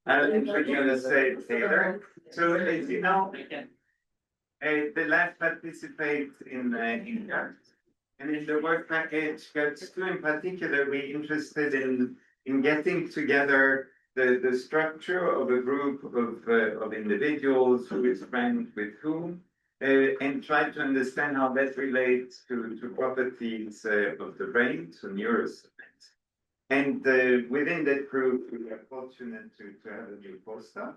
I'm going to say Taylor. So, as you know, the lab participates in that. And in the work package, Gazzola in particular, we're interested in getting together the structure of a group of individuals who is friends with whom, and try to understand how that relates to properties of the brain, to neuroscience. And within that group, we are fortunate to have a new postdoc,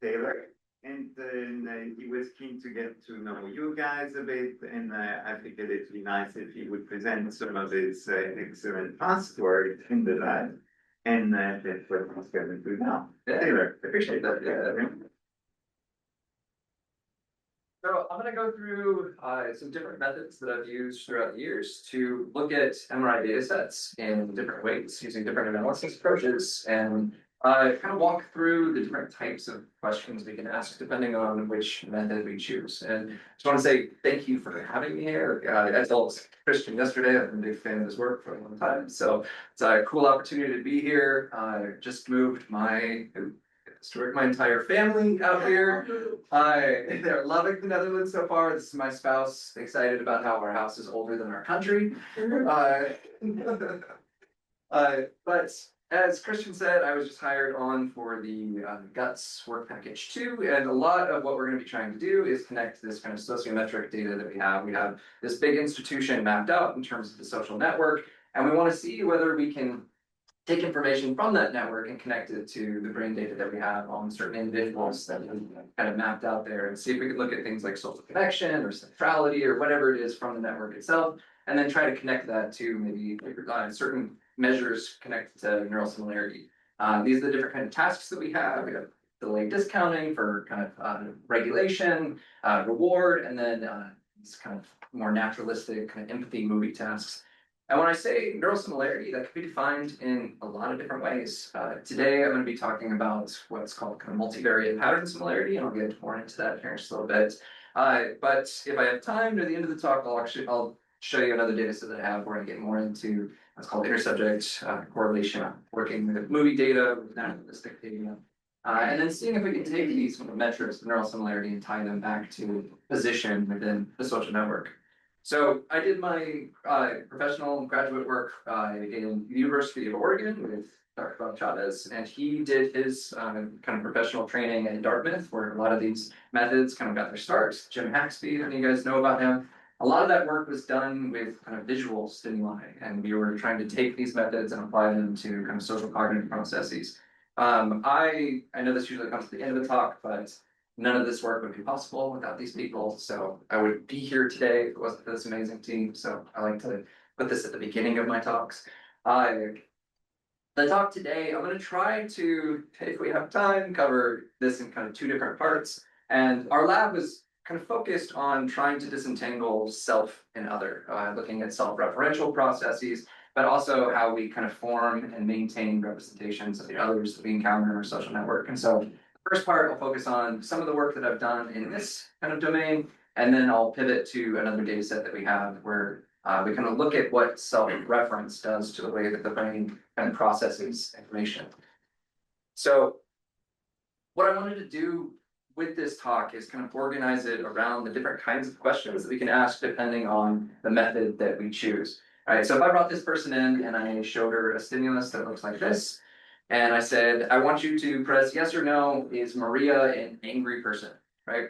Taylor. And he was keen to get to know you guys a bit, and I figured it'd be nice if he would present some of his excellent past work in the lab, and that's what he's going to do now. Yeah, Taylor, appreciate that. Yeah. So I'm going to go through some different methods that I've used throughout the years to look at MRI data sets in different ways, using different analysis approaches, and kind of walk through the different types of questions we can ask depending on which method we choose. And I just want to say thank you for having me here. I told Christian yesterday, I've been a big fan of his work for a long time. So it's a cool opportunity to be here. I just moved my entire family out here. They're loving the Netherlands so far. This is my spouse, excited about how our house is older than our country. But as Christian said, I was just hired on for the GUTS work package 2, and a lot of what we're going to be trying to do is connect this kind of sociometric data that we have. We have this big institution mapped out in terms of the social network, and we want to see whether we can take information from that network and connect it to the brain data that we have on certain individuals that we kind of mapped out there, and see if we can look at things like social connection or centrality or whatever it is from the network itself, and then try to connect that to maybe certain measures connected to neural similarity. These are the different kind of tasks that we have. We have delayed discounting for kind of regulation, reward, and then these kind of more naturalistic kind of empathy movie tasks. And when I say neural similarity, that can be defined in a lot of different ways. Today, I'm going to be talking about what's called kind of multivariate pattern similarity, and I'll get more into that here in just a little bit. But if I have time near the end of the talk, I'll show you another data set that I have where I get more into what's called intersubject correlation, working with movie data, with naturalistic data, and then seeing if we can take these metrics of neural similarity and tie them back to position within the social network. So I did my professional graduate work in the University of Oregon with Dr. Bob Chavez, and he did his kind of professional training in Dartmouth, where a lot of these methods kind of got their start. Jim Haxby, if you guys know about him. A lot of that work was done with kind of visual stimuli, and we were trying to take these methods and apply them to kind of social cognitive processes. I know this usually comes at the end of the talk, but none of this work would be possible without these people. So I would be here today if it wasn't for this amazing team. So I like to put this at the beginning of my talks. The talk today, I'm going to try to, if we have time, cover this in kind of 2 different parts. And our lab was kind of focused on trying to disentangle self and other, looking at self-referential processes, but also how we kind of form and maintain representations of the others that we encounter in our social network. And so the first part, I'll focus on some of the work that I've done in this kind of domain, and then I'll pivot to another data set that we have where we kind of look at what self-reference does to the way that the brain kind of processes information. So what I wanted to do with this talk is kind of organize it around the different kinds of questions that we can ask depending on the method that we choose. All right, so if I brought this person in and I showed her a stimulus that looks like this, and I said, I want you to press yes or no, is Maria an angry person, right?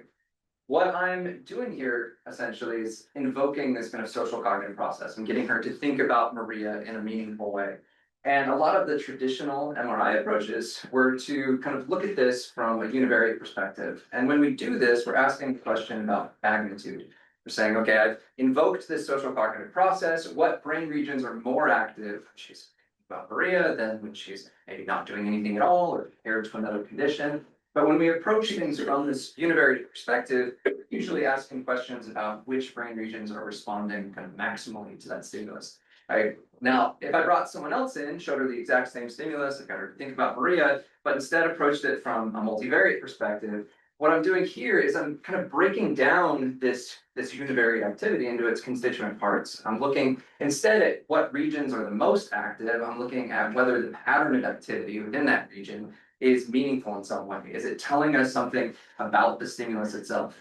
What I'm doing here essentially is invoking this kind of social cognitive process and getting her to think about Maria in a meaningful way. And a lot of the traditional MRI approaches were to kind of look at this from a univariate perspective. And when we do this, we're asking the question about magnitude. We're saying, okay, I've invoked this social cognitive process. What brain regions are more active when she's thinking about Maria than when she's maybe not doing anything at all or compared to another condition? But when we approach things from this univariate perspective, we're usually asking questions about which brain regions are responding kind of maximally to that stimulus. Right? Now, if I brought someone else in, showed her the exact same stimulus, I got her to think about Maria, but instead approached it from a multivariate perspective, what I'm doing here is I'm kind of breaking down this univariate activity into its constituent parts. I'm looking instead at what regions are the most active. I'm looking at whether the pattern of activity within that region is meaningful in some way? Is it telling us something about the stimulus itself?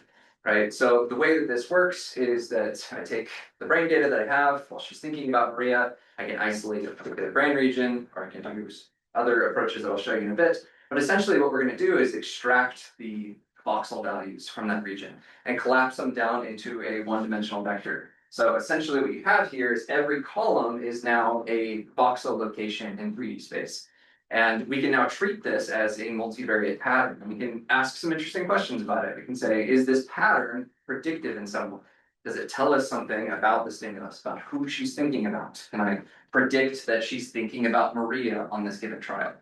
Right. So the way that this works is that I take the brain data that I have while she's thinking about Maria. I can isolate a particular brain region, or I can use other approaches that I'll show you in a bit. But essentially what we're going to do is extract the voxel values from that region and collapse them down into a one-dimensional vector. So essentially what you have here is every column is now a voxel location in 3D space. And we can now treat this as a multivariate pattern. And we can ask some interesting questions about it. We can say, is this pattern predictive in some way? Does it tell us something about the stimulus, about who she's thinking about? Can I predict that she's thinking about Maria on this given trial?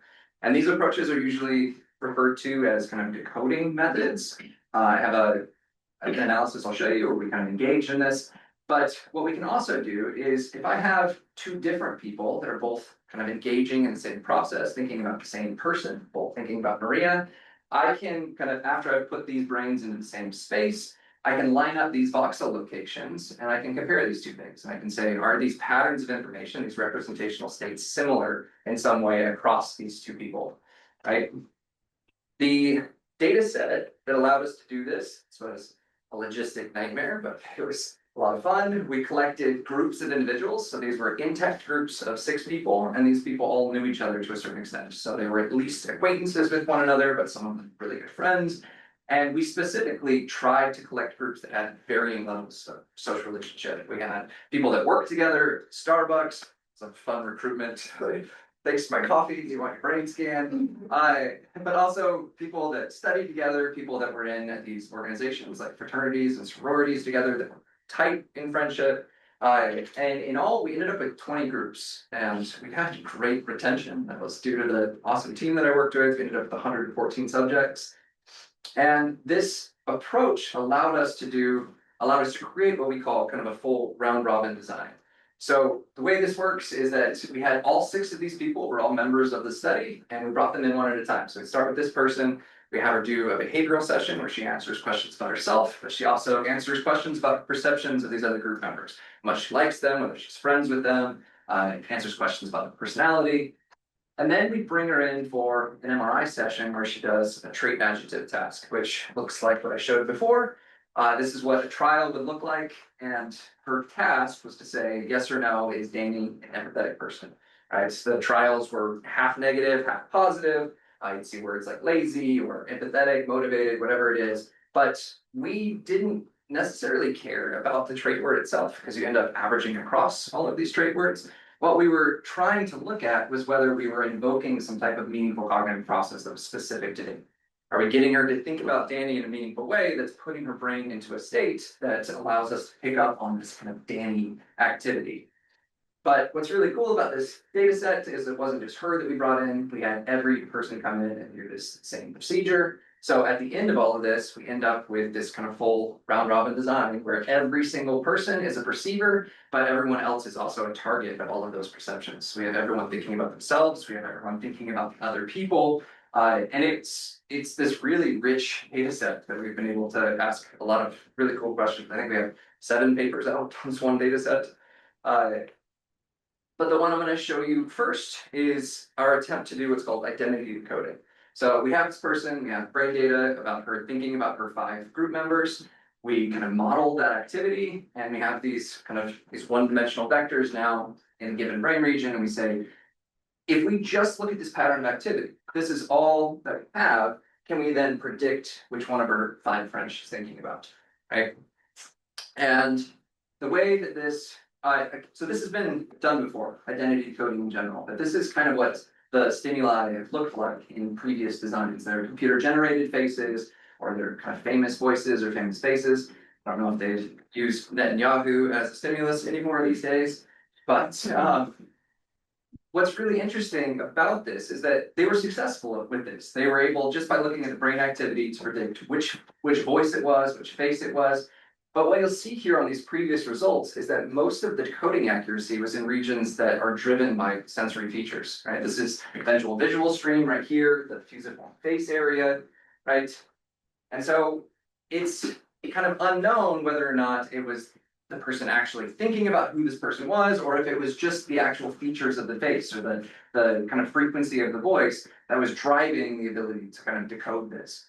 And these approaches are usually referred to as kind of decoding methods. I have an analysis I'll show you where we kind of engage in this. But what we can also do is if I have two different people that are both kind of engaging in the same process, thinking about the same person, both thinking about Maria, I can kind of, after I've put these brains into the same space, I can line up these voxel locations and I can compare these two things. And I can say, are these patterns of information, these representational states, similar in some way across these two people, right? The data set that allowed us to do this was a logistic nightmare, but it was a lot of fun. We collected groups of individuals. So these were intact groups of 6 people, and these people all knew each other to a certain extent. So they were at least acquaintances with one another, but some of them really good friends. And we specifically tried to collect groups that had varying levels of social relationship. We had people that worked together at Starbucks, some fun recruitment. Thanks to my coffee, do you want your brain scan? But also people that studied together, people that were in these organizations like fraternities and sororities together that were tight in friendship. And in all, we ended up with 20 groups, and we had great retention. That was due to the awesome team that I worked with. We ended up with 114 subjects. And this approach allowed us to create what we call kind of a full round robin design. So the way this works is that we had all 6 of these people were all members of the study, and we brought them in one at a time. So we start with this person. We have her do a behavioral session where she answers questions about herself, but she also answers questions about perceptions of these other group members, how much she likes them, whether she's friends with them, answers questions about her personality. And then we bring her in for an MRI session where she does a trait adjective task, which looks like what I showed before. This is what a trial would look like. And her task was to say, yes or no, is Danny an empathetic person? Right? So the trials were half negative, half positive. You'd see words like lazy or empathetic, motivated, whatever it is. But we didn't necessarily care about the trait word itself because you end up averaging across all of these trait words. What we were trying to look at was whether we were invoking some type of meaningful cognitive process that was specific to Danny. Are we getting her to think about Danny in a meaningful way that's putting her brain into a state that allows us to pick up on this kind of Danny activity? But what's really cool about this data set is it wasn't just her that we brought in. We had every person come in and do this same procedure. So at the end of all of this, we end up with this kind of full round robin design where every single person is a perceiver, but everyone else is also a target of all of those perceptions. So we have everyone thinking about themselves. We have everyone thinking about other people. And it's this really rich data set that we've been able to ask a lot of really cool questions. I think we have 7 papers out on this one data set. But the one I'm going to show you first is our attempt to do what's called identity decoding. So we have this person, we have brain data about her thinking about her 5 group members. We kind of model that activity, and we have these one-dimensional vectors now in a given brain region, and we say, if we just look at this pattern of activity, this is all that we have, can we then predict which one of her 5 friends she's thinking about, right? And the way that this, so this has been done before, identity decoding in general, but this is kind of what the stimuli have looked like in previous designs. They're computer-generated faces, or they're kind of famous voices or famous faces. I don't know if they'd use Netanyahu as a stimulus anymore these days, but what's really interesting about this is that they were successful with this. They were able, just by looking at the brain activity, to predict which voice it was, which face it was. But what you'll see here on these previous results is that most of the decoding accuracy was in regions that are driven by sensory features, right? This is the visual stream right here, the fusiform face area, right? And so it's kind of unknown whether or not it was the person actually thinking about who this person was, or if it was just the actual features of the face or the kind of frequency of the voice that was driving the ability to kind of decode this.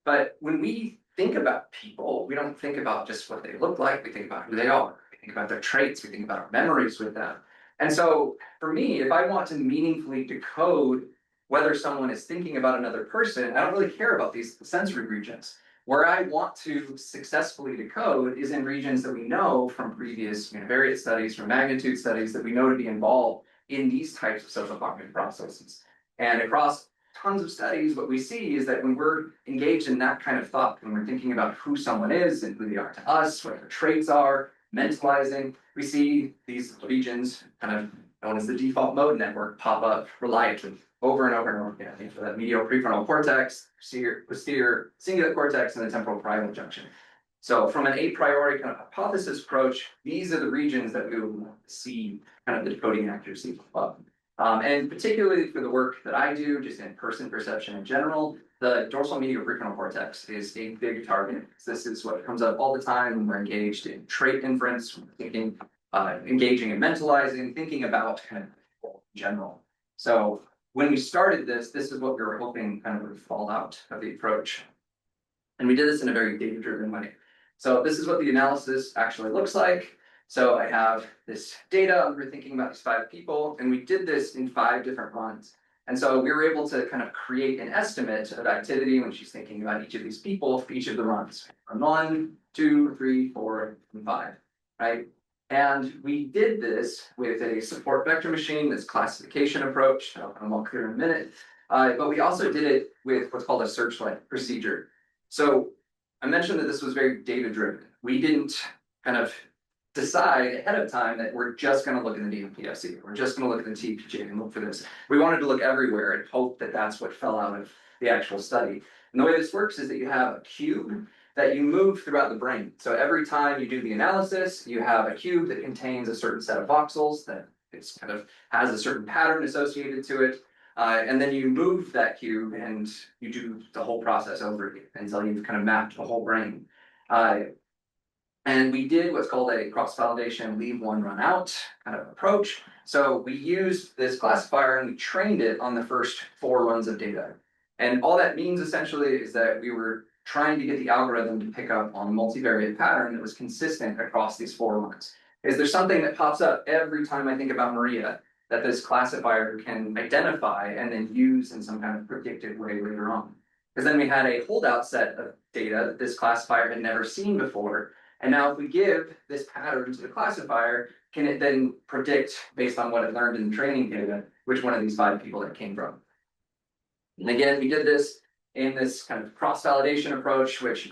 But when we think about people, we don't think about just what they look like, we think about who they are, we think about their traits, we think about our memories with them. And so for me, if I want to meaningfully decode whether someone is thinking about another person, I don't really care about these sensory regions. Where I want to successfully decode is in regions that we know from previous univariate studies, from magnitude studies, that we know to be involved in these types of social cognitive processes. And across tons of studies, what we see is that when we're engaged in that kind of thought, when we're thinking about who someone is and who they are to us, what their traits are, mentalizing, we see these regions, kind of known as the default mode network, pop up reliably over and over and over again. So that medial prefrontal cortex, posterior cingulate cortex, and the temporal parietal junction. So from an a priori kind of hypothesis approach, these are the regions that we would want to see kind of the decoding accuracy of. And particularly for the work that I do, just in person perception in general, the dorsal medial prefrontal cortex is a big target. This is what comes up all the time when we're engaged in trait inference, thinking, engaging in mentalizing, thinking about kind of in general. So when we started this is what we were hoping kind of would fall out of the approach. And we did this in a very data-driven way. So this is what the analysis actually looks like. So I have this data, we're thinking about these 5 people, and we did this in 5 different runs. And so we were able to kind of create an estimate of activity when she's thinking about each of these people for each of the runs. Run 1, 2, 3, 4, and 5, right? And we did this with a support vector machine, this classification approach. I'll walk through in a minute. But we also did it with what's called a searchlight procedure. So I mentioned that this was very data-driven. We didn't kind of decide ahead of time that we're just going to look at the DMPFC, we're just going to look at the TPJ and look for this. We wanted to look everywhere and hope that that's what fell out of the actual study. And the way this works is that you have a cube that you move throughout the brain. So every time you do the analysis, you have a cube that contains a certain set of voxels that it's kind of has a certain pattern associated to it. And then you move that cube and you do the whole process over again until you've kind of mapped the whole brain. And we did what's called a cross-validation leave one run out kind of approach. So we used this classifier and we trained it on the first 4 runs of data. And all that means essentially is that we were trying to get the algorithm to pick up on a multivariate pattern that was consistent across these 4 runs. Is there something that pops up every time I think about Maria that this classifier can identify and then use in some kind of predictive way later on? Because then we had a holdout set of data that this classifier had never seen before. And now if we give this pattern to the classifier, can it then predict, based on what it learned in the training data, which one of these 5 people that came from? And again, we did this in this kind of cross-validation approach, which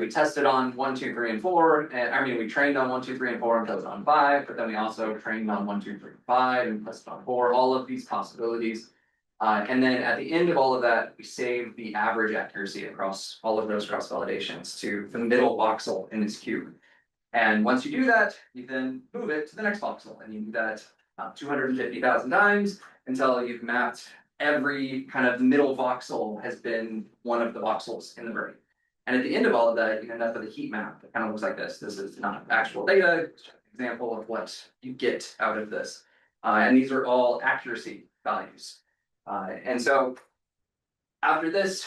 we tested on 1, 2, 3, and 4. And we trained on 1, 2, 3, and 4 and tested on 5, but then we also trained on 1, 2, 3, 5 and tested on 4, all of these possibilities. And then at the end of all of that, we saved the average accuracy across all of those cross-validations to the middle voxel in this cube. And once you do that, you then move it to the next voxel, and you do that 250,000 times until you've mapped every kind of middle voxel has been one of the voxels in the brain. And at the end of all of that, you end up with a heat map that kind of looks like this. This is not actual data, it's just an example of what you get out of this. And these are all accuracy values. And so after this,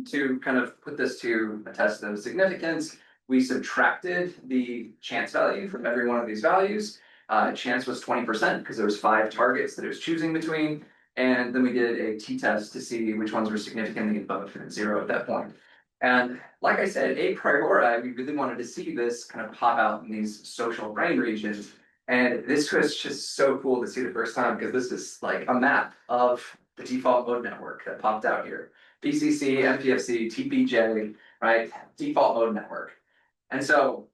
to kind of put this to a test of significance, we subtracted the chance value from every one of these values. Chance was 20% because there was 5 targets that it was choosing between. And then we did a t-test to see which ones were significantly above 0 at that point. And like I said, a priori, we really wanted to see this kind of pop out in these social brain regions. And this was just so cool to see the first time, because this is like a map of the default mode network that popped out here. PCC, MPFC, TPJ, right? Default mode network. And so,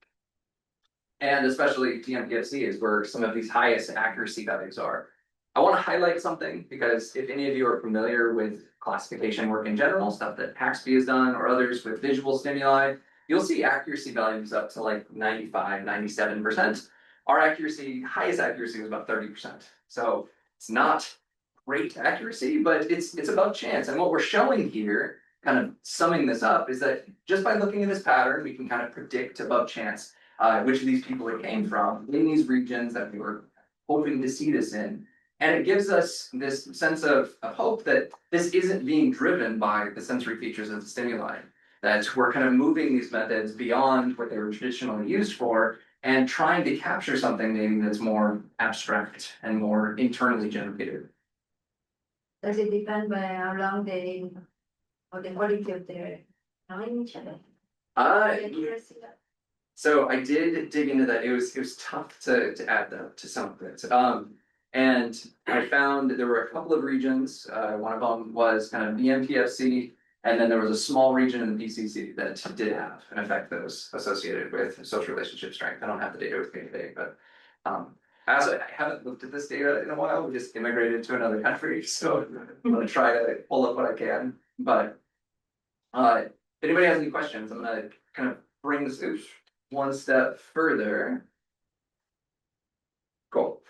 and especially DMPFC is where some of these highest accuracy values are. I want to highlight something, because if any of you are familiar with classification work in general, stuff that Haxby has done or others with visual stimuli, you'll see accuracy values up to like 95, 97%. Our accuracy, highest accuracy was about 30%. So it's not great accuracy, but it's above chance. And what we're showing here, kind of summing this up, is that just by looking at this pattern, we can kind of predict above chance. which of these people it came from in these regions that we were hoping to see this in. And it gives us this sense of hope that this isn't being driven by the sensory features of the stimuli, that we're kind of moving these methods beyond what they were traditionally used for and trying to capture something maybe that's more abstract and more internally generated. Does it depend by how long they, or the quality of their knowing each other? So I did dig into that. It was tough to add that to some of it. And I found there were a couple of regions. One of them was kind of the MPFC, and then there was a small region in the PCC that did have an effect that was associated with social relationship strength. I don't have the data with me today, but as I haven't looked at this data in a while, we just immigrated to another country, so I'm gonna try to pull up what I can. But if anybody has any questions, I'm gonna kind of bring this one step further. Cool.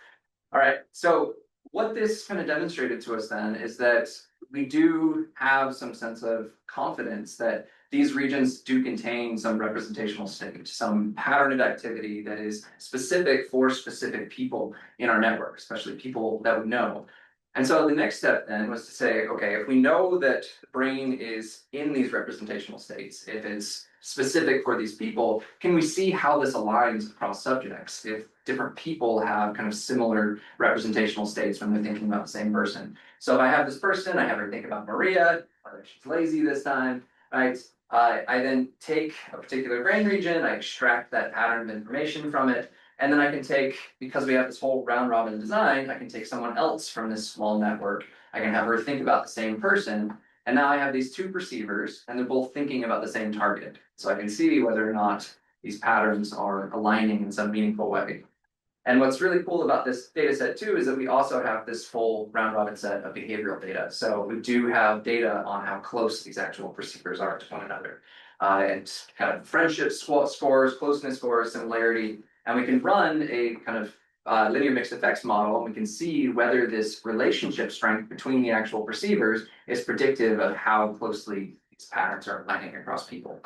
All right, so what this kind of demonstrated to us then is that we do have some sense of confidence that these regions do contain some representational state, some pattern of activity that is specific for specific people in our network, especially people that we know. And so the next step then was to say, okay, if we know that the brain is in these representational states, if it's specific for these people, can we see how this aligns across subjects? If different people have kind of similar representational states when they're thinking about the same person. So if I have this person, I have her think about Maria, whether she's lazy this time, right? I then take a particular brain region, I extract that pattern of information from it, and then I can take, because we have this whole round robin design, I can take someone else from this small network, I can have her think about the same person, and now I have these two perceivers, and they're both thinking about the same target. So I can see whether or not these patterns are aligning in some meaningful way. And what's really cool about this data set too is that we also have this full round robin set of behavioral data. So we do have data on how close these actual perceivers are to one another. And kind of friendship scores, closeness scores, similarity, and we can run a kind of linear mixed effects model, and we can see whether this relationship strength between the actual perceivers is predictive of how closely these patterns are aligning across people.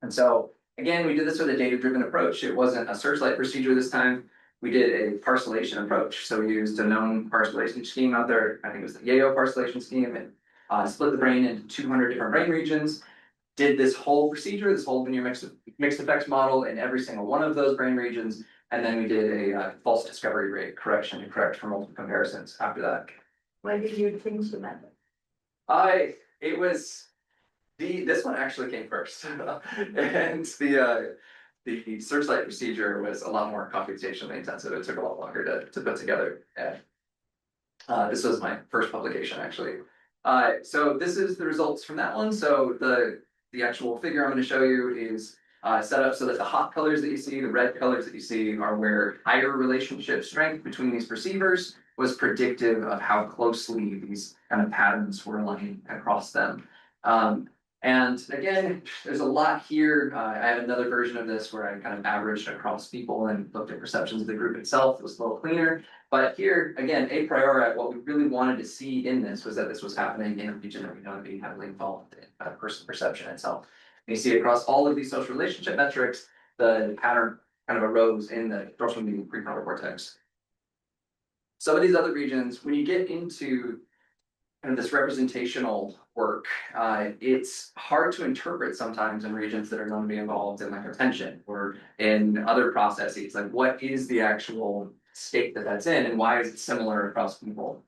And so, again, we did this with a data-driven approach. It wasn't a searchlight procedure this time. We did a parcellation approach. So we used a known parcellation scheme out there. I think it was the Yale parcellation scheme, and split the brain into 200 different brain regions. Did this whole procedure, this whole linear mixed effects model in every single one of those brain regions, and then we did a false discovery rate correction to correct for multiple comparisons after that. Why did you change the method? It was this one actually came first, and the searchlight procedure was a lot more computationally intensive. It took a lot longer to put together. And this was my first publication actually. So this is the results from that one. So the actual figure I'm going to show you is set up so that the hot colors that you see, the red colors that you see, are where higher relationship strength between these perceivers was predictive of how closely these kind of patterns were aligning across them. And again, there's a lot here. I have another version of this where I kind of averaged across people and looked at perceptions of the group itself. It was a little cleaner. But here, again, a priori, what we really wanted to see in this was that this was happening in a region that we know to be heavily involved in person perception itself. And you see across all of these social relationship metrics, the pattern kind of arose in the dorsal median prefrontal cortex. Some of these other regions, when you get into kind of this representational work, it's hard to interpret sometimes in regions that are known to be involved in like attention or in other processes. Like, what is the actual state that that's in, and why is it similar across people?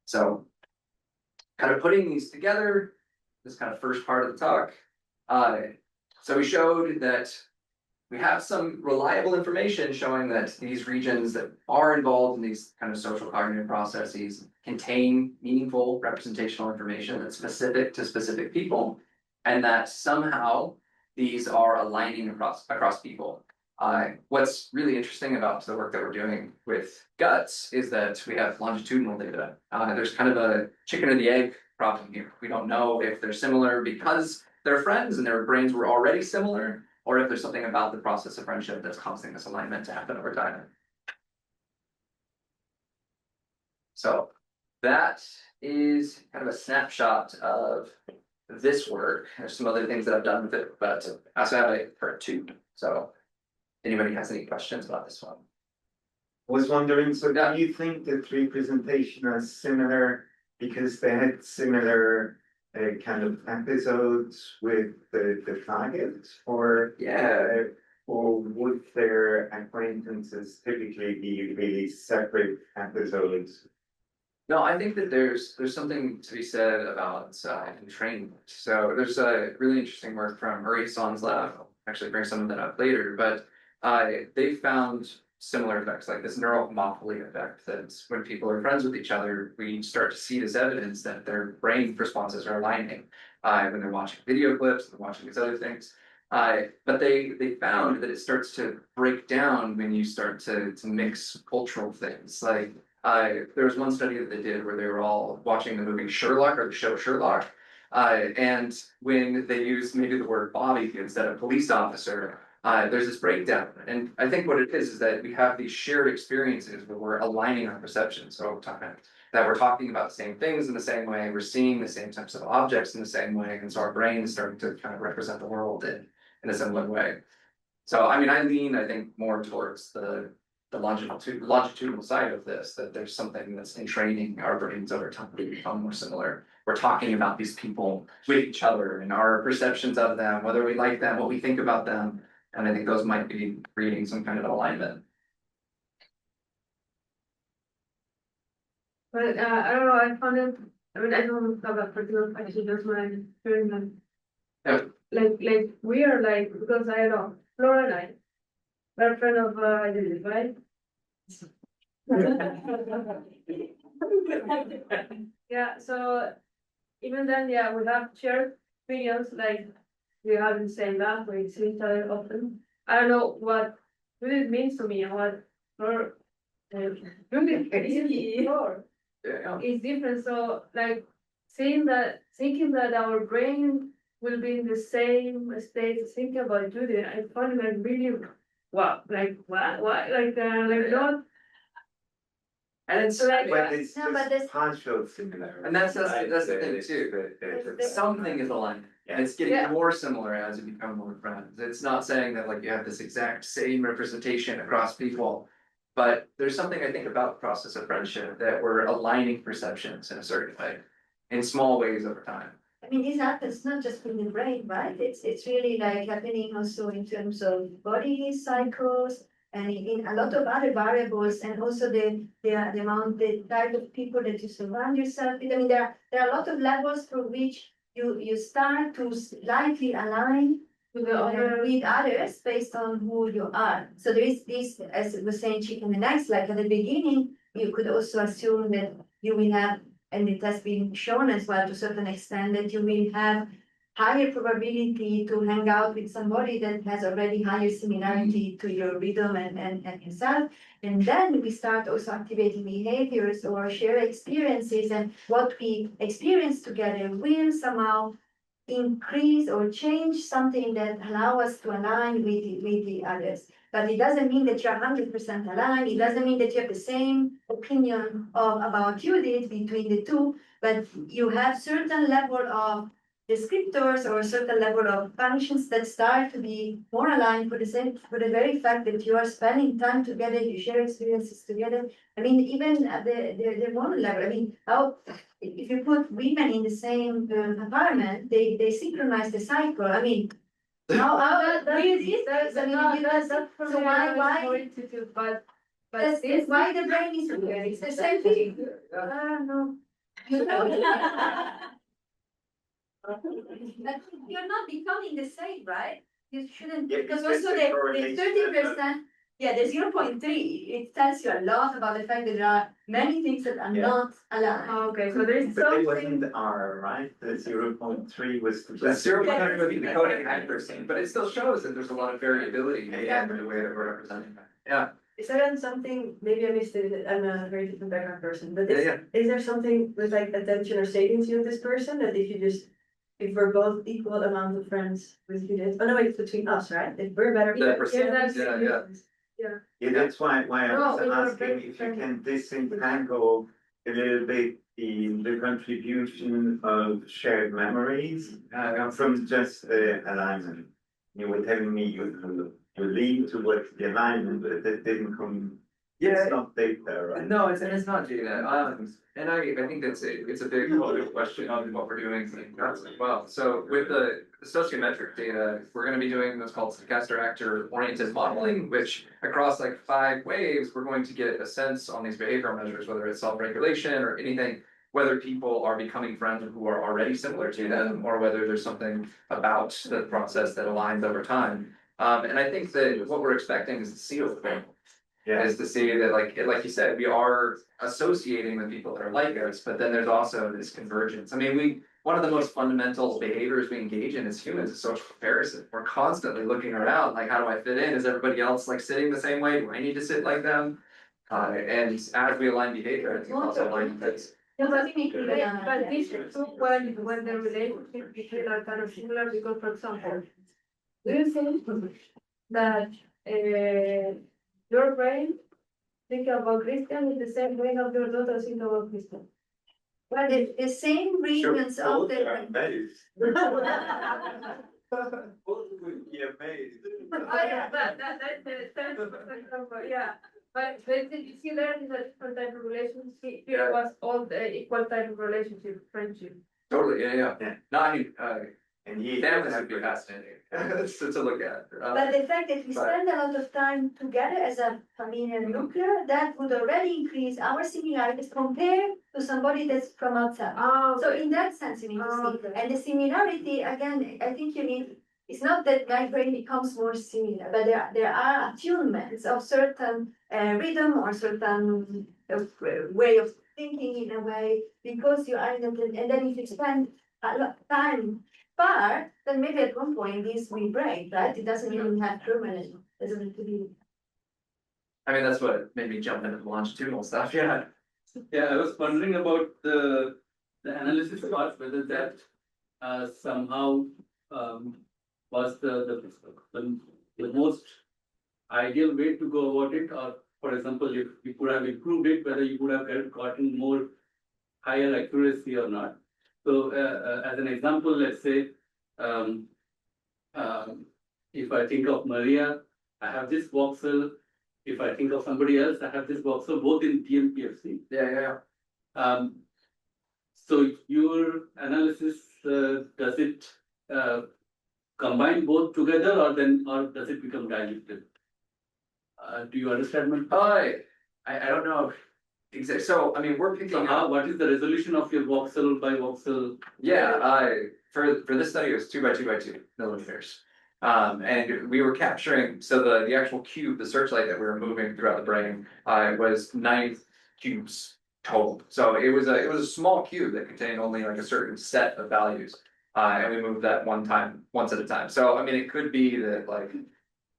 So, kind of putting these together, this kind of first part of the talk. So we showed that we have some reliable information showing that these regions that are involved in these kind of social cognitive processes contain meaningful representational information that's specific to specific people, and that somehow these are aligning across people. What's really interesting about the work that we're doing with guts is that we have longitudinal data. There's kind of a chicken or the egg problem here. We don't know if they're similar because they're friends and their brains were already similar, or if there's something about the process of friendship that's causing this alignment to happen over time. So that is kind of a snapshot of this work. There's some other things that I've done with it, but I also have a part two. So anybody has any questions about this one. Was wondering, so Yeah. do you think the three presentation are similar because they had similar kind of episodes with the target, or or would their acquaintances typically be really separate episodes? No, I think that there's something to be said about entrainment. So there's a really interesting work from Marie Son's lab. I'll actually bring some of that up later, but they found similar effects, like this neural homophily effect, that when people are friends with each other, we start to see this evidence that their brain responses are aligning when they're watching video clips and watching these other things. But they found that it starts to break down when you start to mix cultural things. Like there was one study that they did where they were all watching the movie Sherlock, or the show Sherlock, and when they used maybe the word Bobby instead of police officer, there's this breakdown. And I think what it is that we have these shared experiences where we're aligning our perceptions over time, that we're talking about the same things in the same way, we're seeing the same types of objects in the same way, and so our brain is starting to kind of represent the world in a similar way. So I mean, I think more towards the longitudinal side of this, that there's something that's entraining our brains over time to become more similar. We're talking about these people with each other and our perceptions of them, whether we like them, what we think about them, and I think those might be creating some kind of alignment. But I don't know, I found it, I mean, I don't have a particular question, that's what I'm hearing them. Yeah. Like we are like, because I don't know, Flora and I, we're a friend of Lily, right? Yeah, so even then, yeah, we have shared opinions, like we have in the same lab, we see each other often. I don't know what really it means to me and what for really is different. So like saying that, thinking that our brain will be in the same state, thinking about Judy, I find like really wow, like what, like not. And it's Like, But it's no, but just this- partial similarity. and that's the right? thing too. That's- Something is aligned. And it's getting Yeah. more similar as you become more friends. It's not saying that like you have this exact same representation across people, but there's something I think about the process of friendship, that we're aligning perceptions in a certain way, in small ways over time. I mean, this happens not just in the brain, right? It's really like happening also in terms of body cycles and in a lot of other variables, and also the amount, the type of people that you surround yourself with. I mean, there are a lot of levels through which you start to slightly align with others based on who you are. So there is this, as I was saying, chicken and eggs, like at the beginning, you could also assume that you will have, and it has been shown as well to a certain extent, that you will have higher probability to hang out with somebody that has already higher similarity to your rhythm and yourself. And then we start also activating behaviors or share experiences, and what we experience together will somehow increase or change something that allow us to align with the others. But it doesn't mean that you're 100% aligned. It doesn't mean that you have the same opinion about Judith between the two, but you have certain level of descriptors or a certain level of functions that start to be more aligned for the very fact that you are spending time together, you share experiences together. I mean, even at the moral level, I mean, how if you put women in the same environment, they synchronize the cycle. I mean, how weird is this? I mean, so why? But that's why the brain is weird. It's the same thing. No. But you're not becoming the same, right? You shouldn't, Yeah, because because also the the correlation 30%, yeah, the 0.3, it tells you a lot about the fact that there are many things that are Yeah. not aligned. Okay, so there is But it something. wasn't R, right? The 0.3 was the. The 0.3 would be the coding accuracy, but it still shows that there's a lot of variability in the way that we're representing that. Yeah. Is there something, maybe I missed it, I'm a very different background person, but Yeah, is there something with like attention or saliency of this person that if we're both equal amount of friends with Judith, oh no, wait, it's between us, right? If we're better. The friends, percentage, yeah. Yeah, that's why I No, was we were asking very if you friendly. can disentangle a little bit the contribution of shared memories from just alignment. You were telling me you you lean towards the alignment, but it didn't come. Yeah. It's not data, right? No, it's not data. And I think it's a big question on what we're doing as well. So with the sociometric data, we're going to be doing what's called stochastic actor oriented modeling, which across like 5 waves, we're going to get a sense on these behavioral measures, whether it's self-regulation or anything, whether people are becoming friends who are already similar to them, or whether there's something about the process that aligns over time. And I think that what we're expecting is to see over time. Yeah. Is to see that, like you said, we are associating with people that are like us, but then there's also this convergence. I mean, one of the most fundamental behaviors we engage in as humans is social comparison. We're constantly looking around, like, how do I fit in? Is everybody else like sitting the same way? Do I need to sit like them? And as we align behavior, I think also align fits. But this is true when the relationship between are kind of similar, because for example, do you think that your brain think about Christian is the same brain of your daughter think about Christian? Well, the same regions of Both are the. amazed. Both would be amazed. Oh, yeah, but that's yeah. But you see there is a different type of relationship. Here was all the equal type of relationship, friendship. Totally, yeah. No, I mean, And he families would be fascinating to look at. But the fact that we spend a lot of time together as a familiar nuclear, that would already increase our similarities compared to somebody that's from outside. Oh, So in that sense, you need to see. okay. And the similarity, again, I think you need, it's not that my brain becomes more similar, but there are attunements of certain rhythm or certain way of thinking in a way, because you are in the, and then if you spend a lot of time far, then maybe at one point this will break, right? It doesn't even have permanent, doesn't need to be. I mean, that's what made me jump into the longitudinal stuff, yeah. Yeah, I was wondering about the analysis part, whether that somehow was the most ideal way to go about it, or for example, if you could have improved it, whether you could have gotten more higher accuracy or not. So as an example, let's say if I think of Maria, I have this voxel. If I think of somebody else, I have this voxel, both in TMPFC. Yeah. So your analysis, does it combine both together, or does it become diluted? Do you understand my? I don't know exactly. So I mean, we're picking up. What is the resolution of your voxel by voxel? Yeah, for this study it was 2 by 2 by 2 millimeters. And we were capturing, so the actual cube, the searchlight that we were moving throughout the brain, was 9 cubes total. So it was a small cube that contained only like a certain set of values. And we moved that once at a time. So I mean, it could be that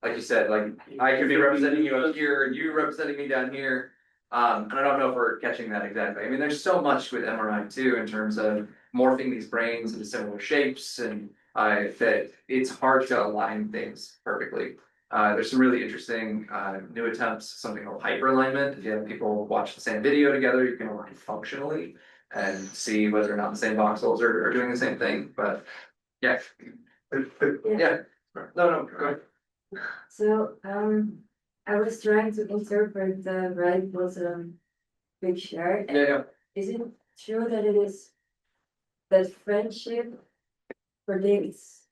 like you said, like I could be representing you up here and you representing me down here. And I don't know if we're catching that exactly. I mean, there's so much with MRI too in terms of morphing these brains into similar shapes, and that it's hard to align things perfectly. There's some really interesting new attempts, something called hyperalignment. If you have people watch the same video together, you can align functionally and see whether or not the same voxels are doing the same thing. But yeah. Yeah. No, go ahead. So I was trying to interpret the right bottom picture. Yeah. Is it true that it is that friendship predicts?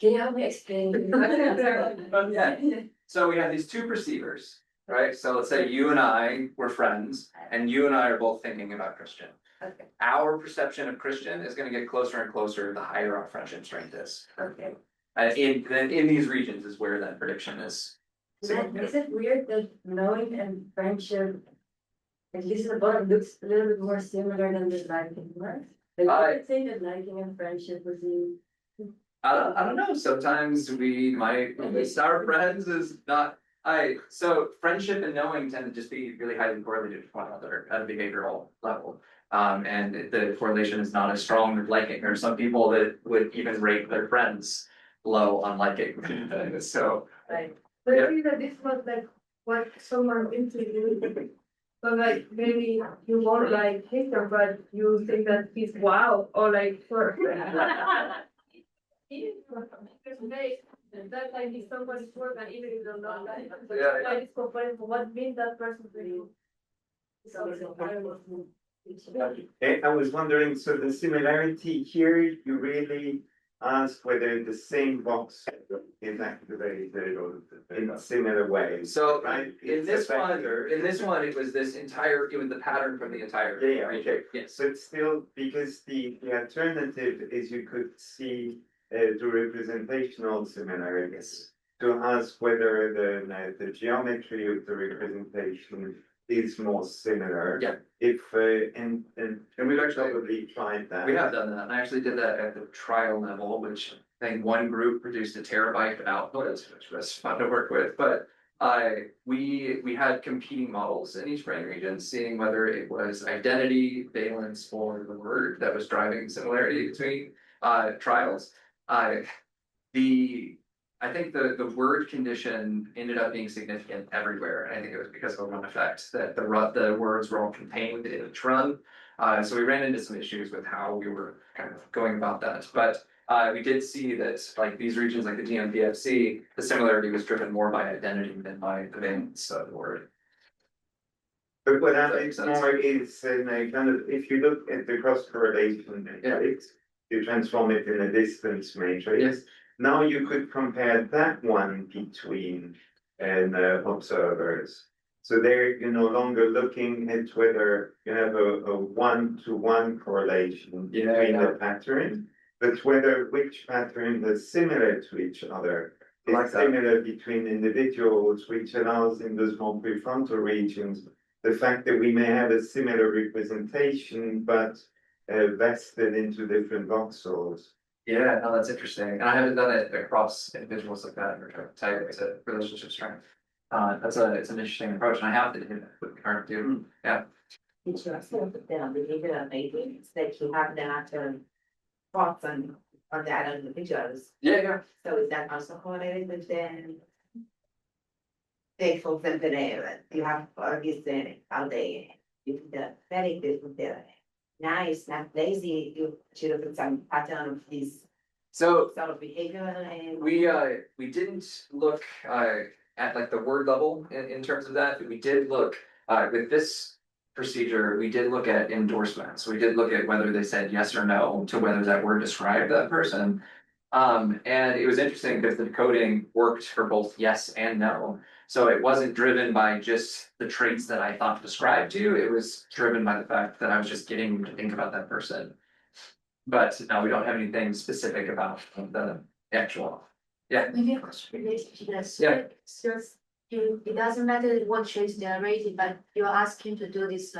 Can you help me explain? Yeah. So we have these 2 perceivers, right? So let's say you and I were friends, and you and I are both thinking about Christian. Okay. Our perception of Christian is going to get closer and closer the higher our friendship strength is. Okay. In these regions is where that prediction is. Then is it weird that knowing and friendship, at least the bottom, looks a little bit more similar than the liking, right? Like, I would say that liking and friendship would be. I don't know. Sometimes we might, at least our friends is not. So friendship and knowing tend to just be really highly correlated with one another at a behavioral level. And the correlation is not as strong with liking. There are some people that would even rate their friends low on liking. So. Right. But I think that this was like what someone interviewed. So like maybe you won't like Hitler, but you think that he's wow, or like for That like if somebody's work and even if you don't know that. Yeah. Like it's comparing what means that person to you. It's always comparable. I was wondering, so the similarity here, you really ask whether the same box is activated or in similar ways. So Right? in It's this a one, vector. it was the pattern from the entire. Yeah, range. okay. Yes. But still, because the alternative is you could see the representational similarities to ask whether the geometry of the representation is more similar. Yeah. If and we've actually probably tried that. We have done that, and I actually did that at the trial level, which I think one group produced a terabyte of output, which was fun to work with, but we had competing models in each brain region, seeing whether it was identity, valence, or the word that was driving similarity between trials. I think the word condition ended up being significant everywhere, and I think it was because of a run effect, that the words were all contained in each run. So we ran into some issues with how we were kind of going about that, but we did see that like these regions like the DMPFC, the similarity was driven more by identity than by the valence of the word. But what Does that happens make sense? more is kind of, if you look at the cross correlation matrix, you transform it in a distance matrix. Yes. Now you could compare that one between observers. So there you're no longer looking at whether you have a one-to-one correlation between the pattern, but whether which pattern is similar to each other. It's similar between individuals, which allows in those more prefrontal regions the fact that we may have a similar representation, but vested into different voxels. Yeah, no, that's interesting, and I haven't done it across individuals like that, or type it's a relationship strength. It's an interesting approach, and I have to do that with the current dude. Yeah. Interesting, but then behavioral babies that you have that thoughts on that individuals. Yeah. So is that also correlated with them? Say for example, you have obviously how they if the very different there. Now it's not lazy, you should look at some pattern of this So sort of behavior and. we didn't look at like the word level in terms of that, but we did look with this procedure, we did look at endorsements. We did look at whether they said yes or no to whether that word described that person. And it was interesting because the decoding worked for both yes and no. So it wasn't driven by just the traits that I thought described you. It was driven by the fact that I was just getting you to think about that person. But no, we don't have anything specific about the actual. Yeah. Maybe a question related to that. Yeah. So it doesn't matter what traits they are rated, but you're asking to do this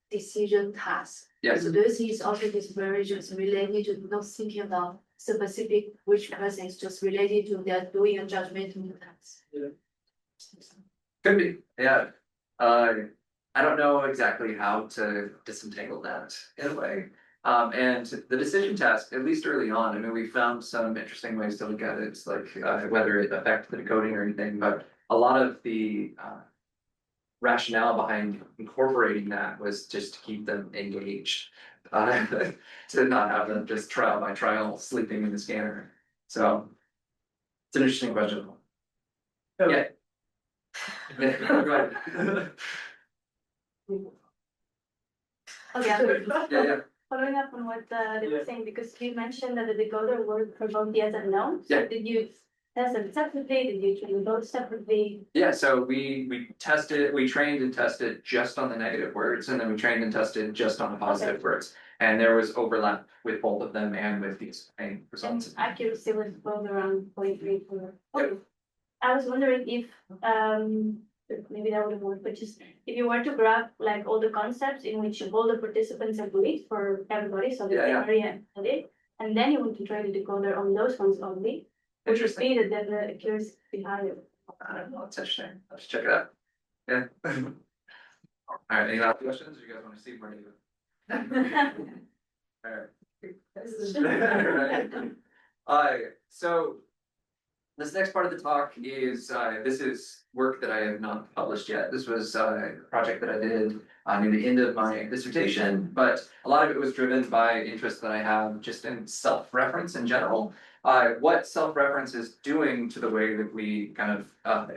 decision task. Yes. So do you see it's also this variations related to not thinking about specific which person is just related to their doing a judgmental task? Yeah. Could be, yeah. I don't know exactly how to disentangle that in a way. And the decision task, at least early on, I mean, we found some interesting ways to look at it. It's like whether it affected the decoding or anything, but a lot of the rationale behind incorporating that was just to keep them engaged, to not have them just trial by trial sleeping in the scanner. So it's an interesting question. Yeah. Go ahead. Okay. Yeah. Following up on what they were saying, because you mentioned that the decoder worked for both yes and no. So Yeah. did you test them separately? Did you train both separately? Yeah, so we trained and tested just on the negative words, and then we trained and tested just on the positive words. And there was overlap with both of them and with these main results. And accuracy was both around 0.34. Yep. I was wondering if maybe that would have worked, but just if you were to grab like all the concepts in which all the participants agreed for everybody, so the theory and it, and then you want to try the decoder on those ones only. Interesting. See that the accuracy be higher. I don't know, it's interesting. Let's check it out. Yeah. All right, any other questions? You guys want to see where you? All right. So This next part of the talk is, this is work that I have not published yet. This was a project that I did near the end of my dissertation, but a lot of it was driven by interest that I have just in self-reference in general. What self-reference is doing to the way that we kind of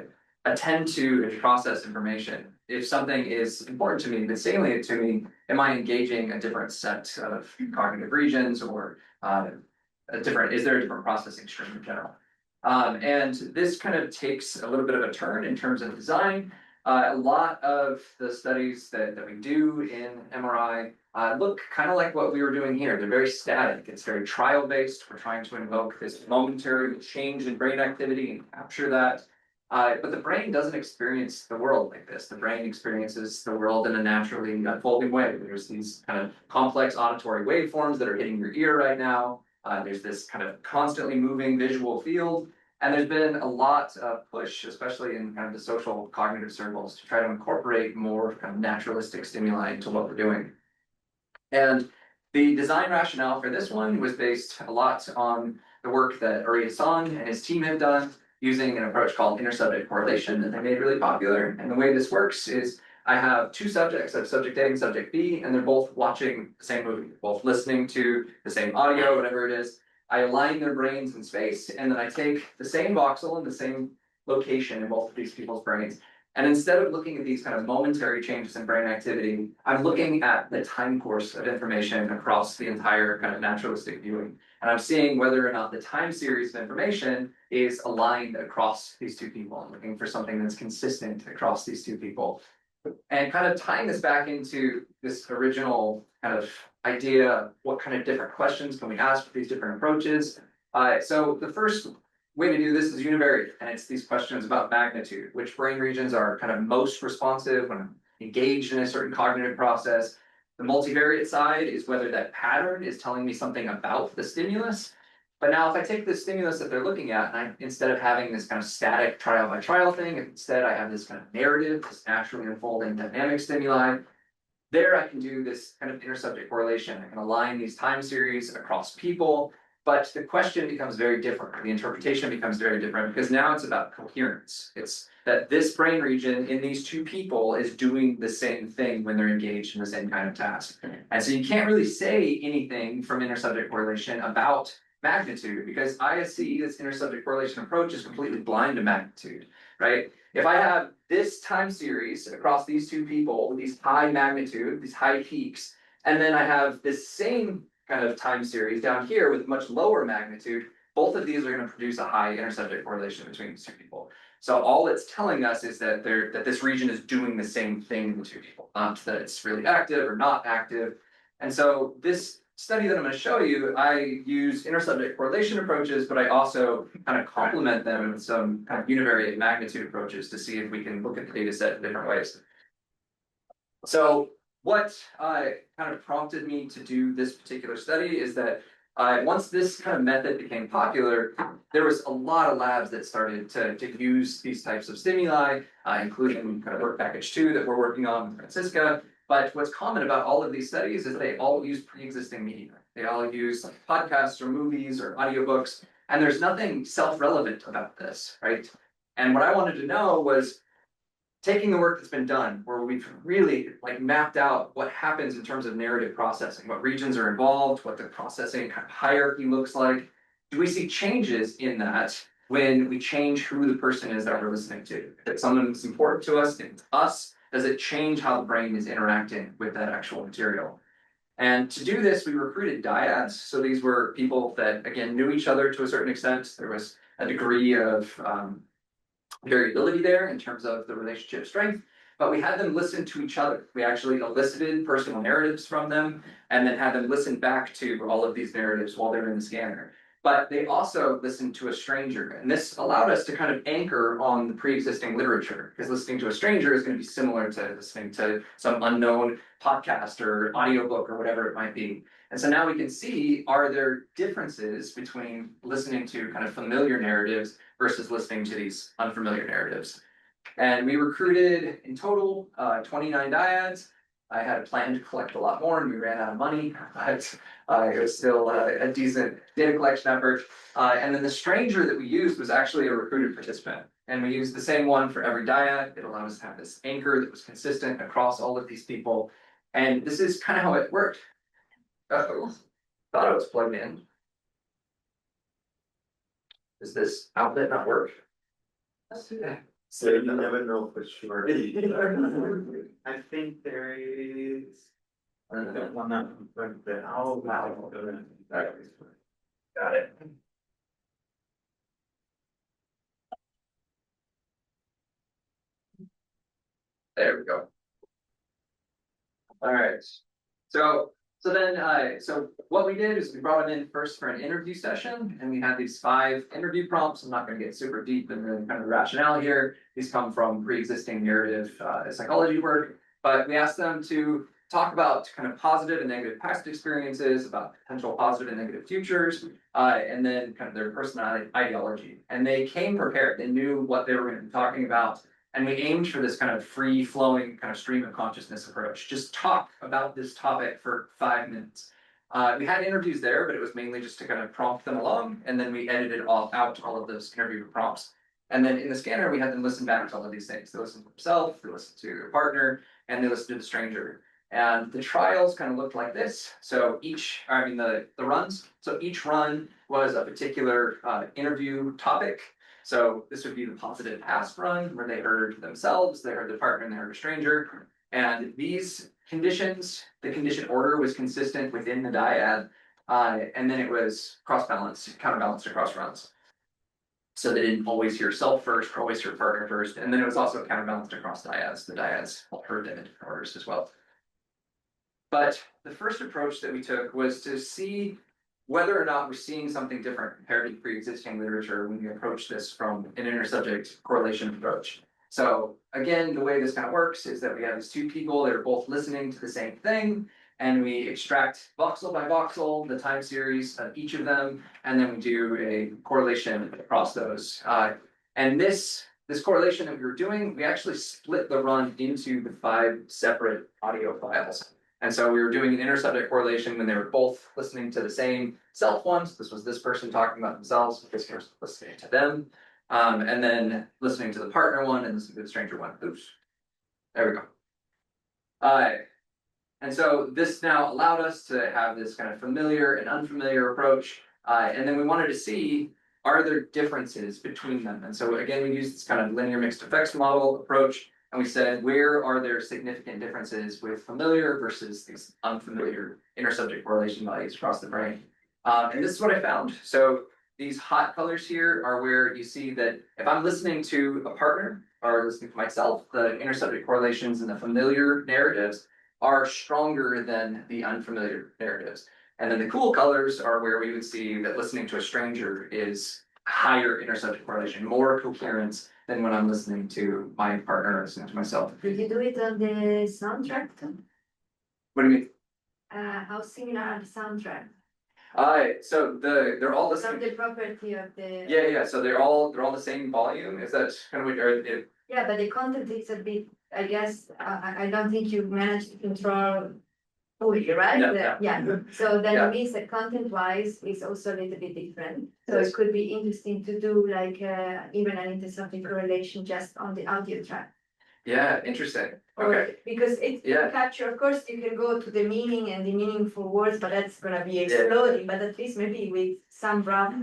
attend to and process information. If something is important to me, that's salient to me, am I engaging a different set of cognitive regions, or is there a different processing stream in general? And this kind of takes a little bit of a turn in terms of design. A lot of the studies that we do in MRI look kind of like what we were doing here. They're very static. It's very trial-based. We're trying to invoke this momentary change in brain activity and capture that. But the brain doesn't experience the world like this. The brain experiences the world in a naturally unfolding way. There's these kind of complex auditory waveforms that are hitting your ear right now. There's this kind of constantly moving visual field. And there's been a lot of push, especially in kind of the social cognitive circles, to try to incorporate more kind of naturalistic stimuli into what we're doing. And the design rationale for this one was based a lot on the work that Uri-Hassan and his team have done using an approach called intersubject correlation that they made really popular. And the way this works is I have two subjects, I have subject A and subject B, and they're both watching the same movie, both listening to the same audio, whatever it is. I align their brains in space, and then I take the same voxel in the same location in both of these people's brains. And instead of looking at these kind of momentary changes in brain activity, I'm looking at the time course of information across the entire kind of naturalistic viewing. And I'm seeing whether or not the time series of information is aligned across these two people. I'm looking for something that's consistent across these two people. And kind of tying this back into this original kind of idea, what kind of different questions can we ask with these different approaches? So the first way to do this is univariate, and it's these questions about magnitude, which brain regions are kind of most responsive when engaged in a certain cognitive process. The multivariate side is whether that pattern is telling me something about the stimulus. But now if I take the stimulus that they're looking at, and instead of having this kind of static trial by trial thing, instead I have this kind of narrative, this naturally unfolding dynamic stimuli, there I can do this kind of intersubject correlation. I can align these time series across people, but the question becomes very different. The interpretation becomes very different because now it's about coherence. It's that this brain region in these two people is doing the same thing when they're engaged in the same kind of task. And so you can't really say anything from intersubject correlation about magnitude because ISC, this intersubject correlation approach, is completely blind to magnitude, right? If I have this time series across these two people with these high magnitude, these high peaks, and then I have this same kind of time series down here with much lower magnitude, both of these are going to produce a high intersubject correlation between these two people. So all it's telling us is that this region is doing the same thing in the two people, not that it's really active or not active. And so this study that I'm going to show you, I use intersubject correlation approaches, but I also kind of complement them with some kind of univariate magnitude approaches to see if we can look at the data set in different ways. So what kind of prompted me to do this particular study is that once this kind of method became popular, there was a lot of labs that started to use these types of stimuli, including kind of work package 2 that we're working on with Francisca. But what's common about all of these studies is they all use pre-existing media. They all use like podcasts or movies or audiobooks, and there's nothing self-relevant about this, right? And what I wanted to know was taking the work that's been done, where we've really like mapped out what happens in terms of narrative processing, what regions are involved, what the processing kind of hierarchy looks like. Do we see changes in that when we change who the person is that we're listening to? If someone is important to us, and it's us, does it change how the brain is interacting with that actual material? And to do this, we recruited dyads. So these were people that, again, knew each other to a certain extent. There was a degree of variability there in terms of the relationship strength, but we had them listen to each other. We actually elicited personal narratives from them and then had them listen back to all of these narratives while they're in the scanner. But they also listened to a stranger, and this allowed us to kind of anchor on the pre-existing literature, because listening to a stranger is going to be similar to listening to some unknown podcast or audiobook or whatever it might be. And so now we can see, are there differences between listening to kind of familiar narratives versus listening to these unfamiliar narratives? And we recruited in total 29 dyads. I had a plan to collect a lot more and we ran out of money, but it was still a decent data collection effort. And then the stranger that we used was actually a recruited participant. And we used the same one for every dyad. It allowed us to have this anchor that was consistent across all of these people. And this is kind of how it worked. Uh-oh, thought I was plugged in. Does this outlet not work? So you never know for sure. I think there is. The one up, but the, oh, wow. Got it. There we go. All right. So so what we did is we brought him in first for an interview session, and we had these 5 interview prompts. I'm not going to get super deep in the kind of rationale here. These come from pre-existing narrative psychology work, but we asked them to talk about kind of positive and negative past experiences, about potential positive and negative futures, and then kind of their personality ideology. And they came prepared. They knew what they were going to be talking about. And we aimed for this kind of free-flowing kind of stream of consciousness approach. Just talk about this topic for 5 minutes. We had interviews there, but it was mainly just to kind of prompt them along, and then we edited all of those interview prompts. And then in the scanner, we had them listen back to all of these things. They listened to themselves, they listened to their partner, and they listened to the stranger. And the trials kind of looked like this. So the runs. So each run was a particular interview topic. So this would be the positive past run, where they heard themselves, they heard their partner, and they heard a stranger. And these conditions, the condition order was consistent within the dyad, and then it was cross-balanced, counterbalanced across runs. So they didn't always hear self first, or always hear partner first, and then it was also counterbalanced across dyads. The dyads heard them in different orders as well. But the first approach that we took was to see whether or not we're seeing something different compared to pre-existing literature when we approach this from an intersubject correlation approach. So again, the way this kind of works is that we have these 2 people that are both listening to the same thing, and we extract voxel by voxel, the time series of each of them, and then we do a correlation across those. And this correlation that we were doing, we actually split the run into the 5 separate audio files. And so we were doing an intersubject correlation when they were both listening to the same self ones. This was this person talking about themselves, this person listening to them, and then listening to the partner one and listening to the stranger one. Oops. There we go. And so this now allowed us to have this kind of familiar and unfamiliar approach. And then we wanted to see, are there differences between them? And so again, we used this kind of linear mixed effects model approach. And we said, where are there significant differences with familiar versus these unfamiliar intersubject correlation values across the brain? And this is what I found. So these hot colors here are where you see that if I'm listening to a partner or listening to myself, the intersubject correlations and the familiar narratives are stronger than the unfamiliar narratives. And then the cool colors are where we would see that listening to a stranger is higher intersubject correlation, more coherence than when I'm listening to my partner or listening to myself. Did you do it on the soundtrack too? What do you mean? How similar are the soundtrack? So they're all Some listening. the property of the. Yeah. So they're all the same volume. Is that kind of what? Yeah, but the content is a bit. I guess I don't think you managed to control fully, right? No, Yeah. So then Yeah. it means that content wise is also a little bit different. So it could be interesting to do like even an intersubject correlation just on the audio track. Yeah, interesting. Or, Okay. because it's Yeah. capture, of course, you can go to the meaning and the meaningful words, but that's gonna be exploding. But at least maybe with some rough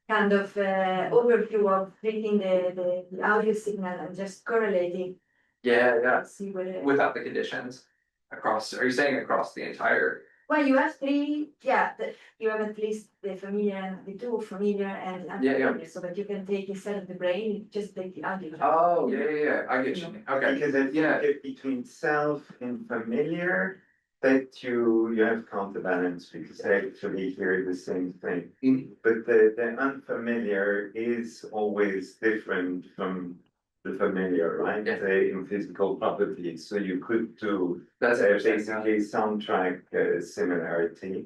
kind of overview of taking the audio signal and just correlating. Yeah. See what it. Without the conditions across. Are you saying across the entire? Well, you have 3, you have at least the familiar, the 2 familiar and unfamiliar, so that you can take instead of the brain, just take the audio. Oh, yeah. I get you. Okay. Because I think if between self and familiar, that you have counterbalance because they actually hear the same thing. But the unfamiliar is always different from the familiar, right? Yeah. In physical properties. So you could do That's interesting. basically soundtrack similarity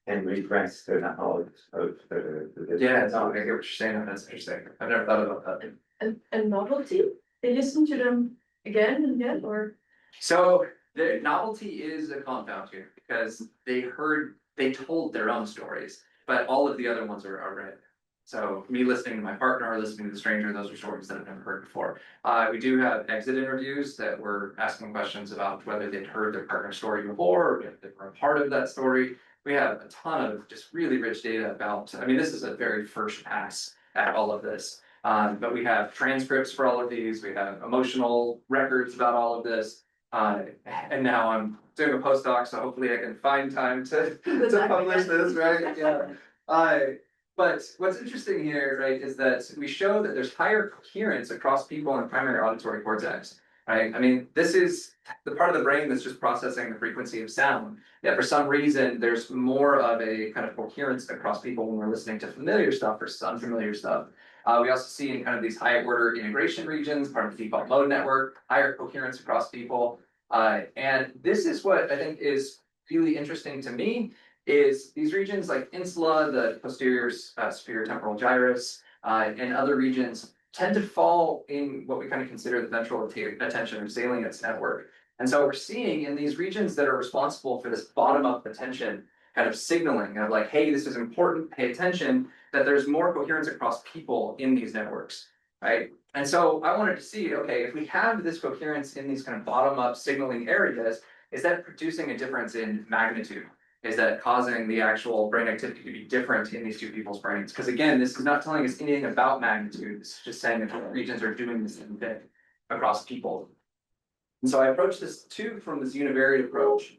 and request it out of the Yeah, no, I get what you're saying. That's interesting. I've never thought about that. And novelty, they listen to them again and again, or? So the novelty is a confound here because they told their own stories, but all of the other ones are read. So me listening to my partner or listening to the stranger, those are stories that I've never heard before. We do have exit interviews that we're asking questions about whether they'd heard their partner's story before, or if they were a part of that story. We have a ton of just really rich data about, I mean, this is a very first pass at all of this. But we have transcripts for all of these, we have emotional records about all of this. And now I'm doing a postdoc, so hopefully I can find time to publish this, right? Yeah. But what's interesting here, right, is that we show that there's higher coherence across people in primary auditory cortex, right? I mean, this is the part of the brain that's just processing the frequency of sound. Yet for some reason, there's more of a kind of coherence across people when we're listening to familiar stuff versus unfamiliar stuff. We also see in kind of these high order integration regions, part of the default mode network, higher coherence across people. And this is what I think is really interesting to me, is these regions like insula, the posterior superior temporal gyrus, and other regions tend to fall in what we kind of consider the ventral attention or salience network. And so we're seeing in these regions that are responsible for this bottom-up attention kind of signaling of like, hey, this is important, pay attention, that there's more coherence across people in these networks, right? And so I wanted to see, okay, if we have this coherence in these kind of bottom-up signaling areas, is that producing a difference in magnitude? Is that causing the actual brain activity to be different in these two people's brains? Because again, this is not telling us anything about magnitude. This is just saying that regions are doing the same thing across people. And so I approached this too from this univariate approach,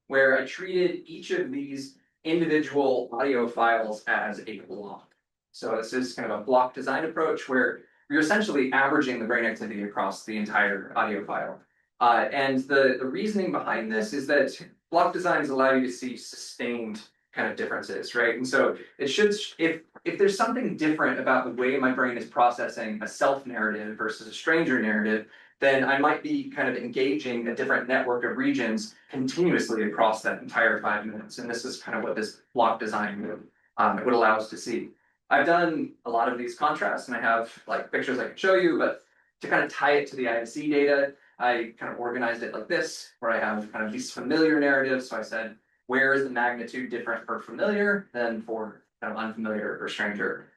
where I treated each of these individual audio files as a block. So this is kind of a block design approach where you're essentially averaging the brain activity across the entire audio file. And the reasoning behind this is that block designs allow you to see sustained kind of differences, right? And so it should, if there's something different about the way my brain is processing a self narrative versus a stranger narrative, then I might be kind of engaging a different network of regions continuously across that entire 5 minutes. And this is kind of what this block design would allow us to see. I've done a lot of these contrasts, and I have like pictures I can show you, but to kind of tie it to the IMC data, I kind of organized it like this, where I have kind of these familiar narratives. So I said, where is the magnitude different for familiar than for kind of unfamiliar or stranger?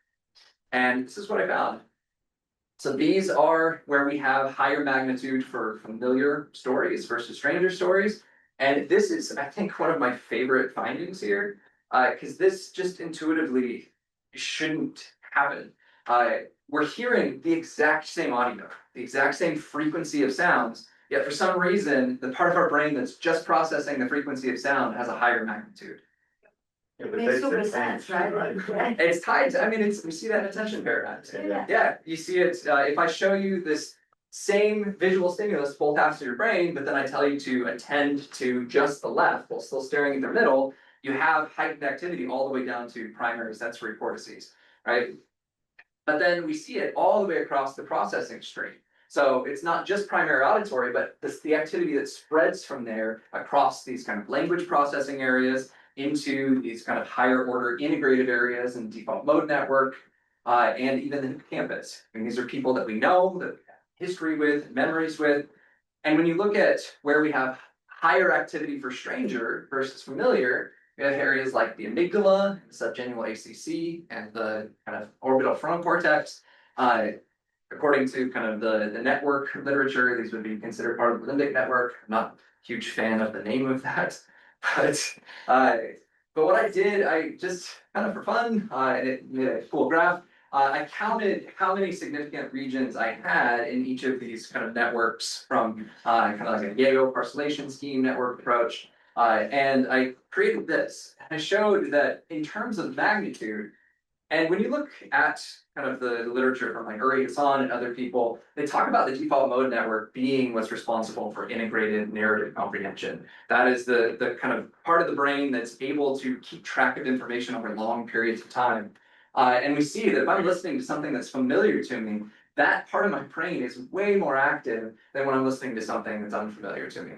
And this is what I found. So these are where we have higher magnitude for familiar stories versus stranger stories. And this is, I think, one of my favorite findings here, because this just intuitively shouldn't happen. We're hearing the exact same audio, the exact same frequency of sounds, yet for some reason, the part of our brain that's just processing the frequency of sound has a higher magnitude. It makes super sense, right? It's tied to, I mean, we see that in attention paradigms. Yeah, you see it, if I show you this same visual stimulus full paths to your brain, but then I tell you to attend to just the left while still staring at the middle, you have heightened activity all the way down to primary sensory cortices, right? But then we see it all the way across the processing string. So it's not just primary auditory, but the activity that spreads from there across these kind of language processing areas into these kind of higher order integrative areas and default mode network, and even the hippocampus. I mean, these are people that we know, that we have history with, memories with. And when you look at where we have higher activity for stranger versus familiar, we have areas like the amygdala, the subgenual ACC, and the kind of orbital frontal cortex. According to kind of the network literature, these would be considered part of the limbic network. I'm not a huge fan of the name of that, but what I did, I just kind of for fun, and it made a cool graph. I counted how many significant regions I had in each of these kind of networks from kind of like a Yago parcellation scheme network approach. And I created this. I showed that in terms of magnitude, and when you look at kind of the literature from like Uri Hassan and other people, they talk about the default mode network being what's responsible for integrated narrative comprehension. That is the kind of part of the brain that's able to keep track of information over long periods of time. And we see that if I'm listening to something that's familiar to me, that part of my brain is way more active than when I'm listening to something that's unfamiliar to me.